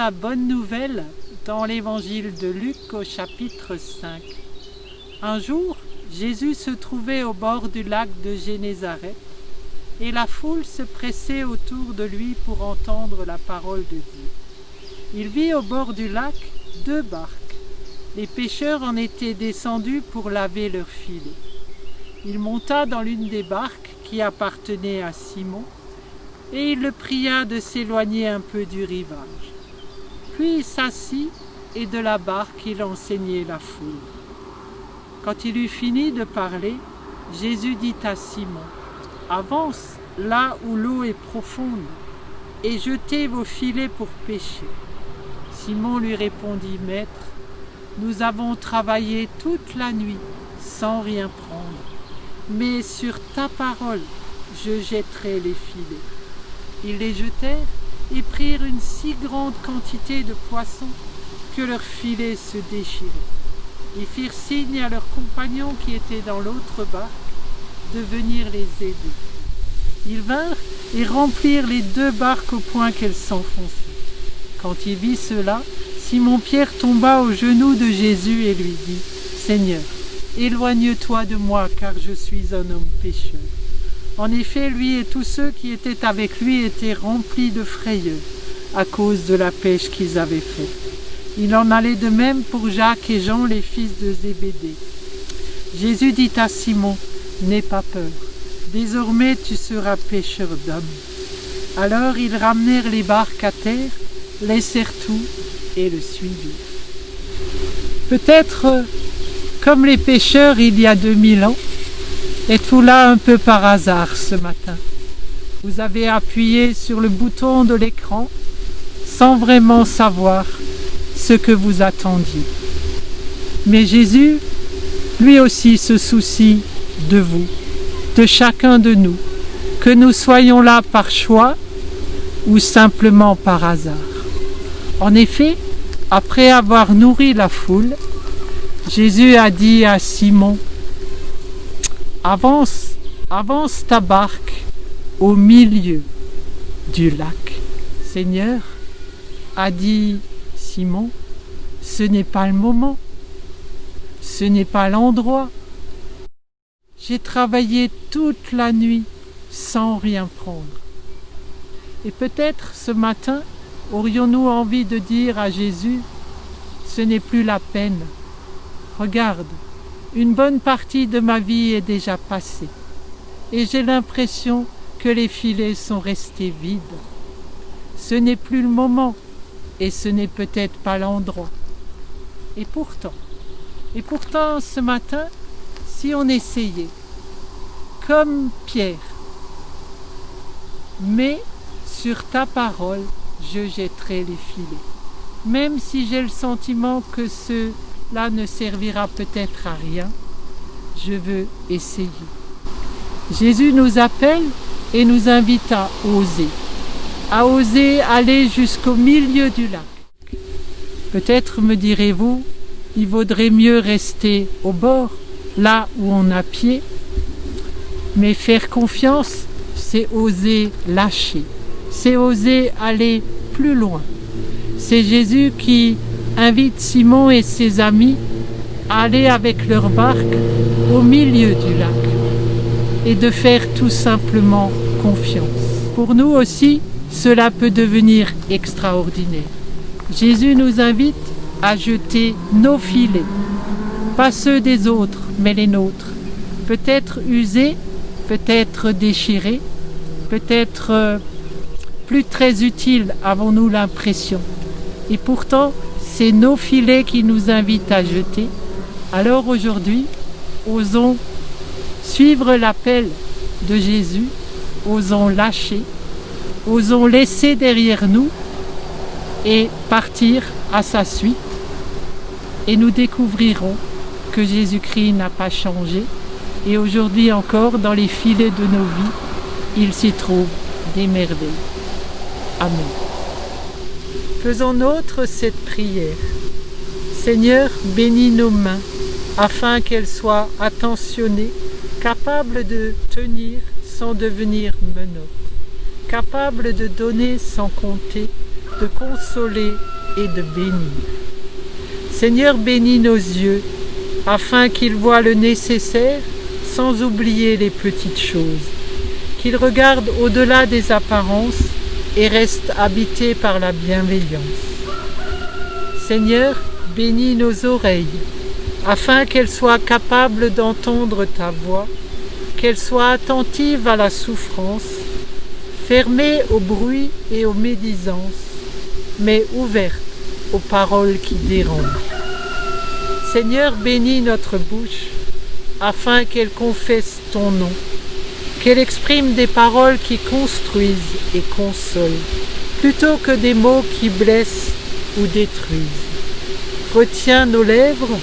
la bonne nouvelle dans l'évangile de Luc au chapitre 5. Un jour, Jésus se trouvait au bord du lac de Génézareth et la foule se pressait autour de lui pour entendre la parole de Dieu. Il vit au bord du lac 2 barques. Les pêcheurs en étaient descendus pour laver leurs filets. Il monta dans l'une des barques qui appartenait à Simon et il le pria de s'éloigner un peu du rivage. Puis il s'assit et de la barque il enseignait la foule. Quand il eut fini de parler, Jésus dit à Simon : « Avance là où l'eau est profonde et jetez vos filets pour pêcher. » Simon lui répondit : « Maître, nous avons travaillé toute la nuit sans rien prendre, mais sur ta parole, je jetterai les filets. » Ils les jetèrent et prirent une si grande quantité de poissons que leurs filets se déchiraient. Ils firent signe à leurs compagnons qui étaient dans l'autre barque de venir les aider. Ils vinrent et remplirent les 2 barques au point qu'elles s'enfonçaient. Quand il vit cela, Simon-Pierre tomba aux genoux de Jésus et lui dit : « Seigneur, éloigne-toi de moi, car je suis un homme pécheur. » En effet, lui et tous ceux qui étaient avec lui étaient remplis de frayeur à cause de la pêche qu'ils avaient faite. Il en allait de même pour Jacques et Jean, les fils de Zébédée. Jésus dit à Simon : « N'aie pas peur, désormais tu seras pêcheur d'hommes. » Alors ils ramenèrent les barques à terre, laissèrent tout et le suivirent. Peut-être comme les pêcheurs il y a 2000 ans, êtes-vous là un peu par hasard ce matin? Vous avez appuyé sur le bouton de l'écran sans vraiment savoir ce que vous attendiez. Mais Jésus, lui aussi, se soucie de vous, de chacun de nous, que nous soyons là par choix ou simplement par hasard. En effet, après avoir nourri la foule, Jésus a dit à Simon : « Avance ta barque au milieu du lac. » Seigneur, a dit Simon, ce n'est pas le moment, ce n'est pas l'endroit. J'ai travaillé toute la nuit sans rien prendre. Et peut-être ce matin, aurions-nous envie de dire à Jésus : ce n'est plus la peine. Regarde, une bonne partie de ma vie est déjà passée et j'ai l'impression que les filets sont restés vides. Ce n'est plus le moment et ce n'est peut-être pas l'endroit. Et pourtant, ce matin, si on essayait, comme Pierre, mais sur ta parole, je jetterai les filets. Même si j'ai le sentiment que cela ne servira peut-être à rien, je veux essayer. Jésus nous appelle et nous invite à oser aller jusqu'au milieu du lac. Peut-être me direz-vous, il vaudrait mieux rester au bord, là où on a pied, mais faire confiance, c'est oser lâcher, c'est oser aller plus loin. C'est Jésus qui invite Simon et ses amis à aller avec leur barque au milieu du lac et de faire tout simplement confiance. Pour nous aussi, cela peut devenir extraordinaire. Jésus nous invite à jeter nos filets, pas ceux des autres, mais les nôtres. Peut-être usés, peut-être déchirés, peut-être plus très utiles, avons-nous l'impression. Et pourtant, c'est nos filets qui nous invitent à jeter. Alors aujourd'hui, osons suivre l'appel de Jésus, osons lâcher, osons laisser derrière nous et partir à sa suite. Et nous découvrirons que Jésus-Christ n'a pas changé. Et aujourd'hui encore, dans les filets de nos vies, il s'y trouve des merveilles. Amen. Faisons nôtre cette prière. Seigneur, bénis nos mains, afin qu'elles soient attentionnées, capables de tenir sans devenir menottes, capables de donner sans compter, de consoler et de bénir. Seigneur, bénis nos yeux, afin qu'ils voient le nécessaire sans oublier les petites choses, qu'ils regardent au-delà des apparences et restent habités par la bienveillance. Seigneur, bénis nos oreilles, afin qu'elles soient capables d'entendre ta voix, qu'elles soient attentives à la souffrance, fermées au bruit et aux médisances, mais ouvertes aux paroles qui dérangent. Seigneur, bénis notre bouche, afin qu'elle confesse ton nom, qu'elle exprime des paroles qui construisent et consolent, plutôt que des mots qui blessent ou détruisent. Retiens nos lèvres,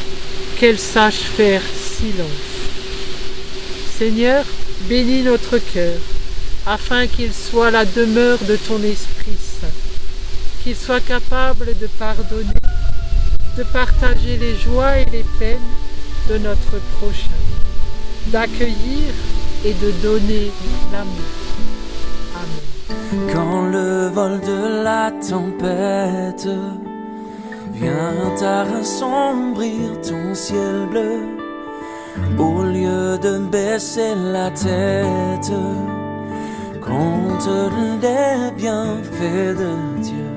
qu'elles sachent faire silence. Seigneur, bénis notre cœur, afin qu'il soit la demeure de ton Esprit Saint, qu'il soit capable de pardonner, de partager les joies et les peines de notre prochain, d'accueillir et de donner l'amour. Amen. Quand le vol de la tempête vient à assombrir ton ciel bleu, au lieu de baisser la tête, compte les bienfaits de Dieu.